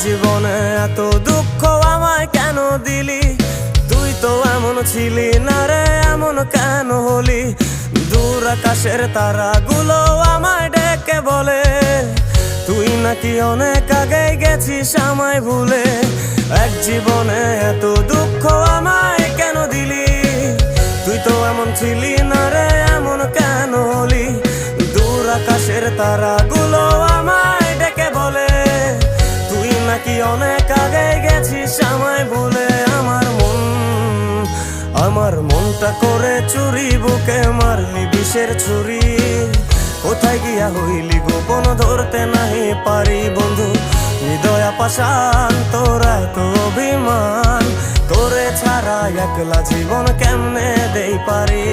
জীবনে এত দুঃখ আমায় কেন দিলি? তুই তো এমন ছিলি না রে, এমন কেন হলি? দূর আকাশের তারাগুলো আমায় ডেকে বলে তুই নাকি অনেক আগে গেছিস আমায় ভুলে। এক জীবনে এত দুঃখ আমায় কেন দিলি? তুই তো এমন ছিলি না রে, এমন কেন হলি? দূর আকাশের তারাগুলো আমায় ডেকে বলে তুই নাকি অনেক আগে গেছিস আমায় ভুলে। আমার মনটা করে চুরি, বুকে মারলি বিষের ছুরি। কোথায় গিয়া হইলি গোপন ধরতে নাহি পারি বন্ধু। হৃদয় পাষাণ তোরা তো অভিমান, তোরে ছাড়া একলা জীবন কেমনে দেই পারি।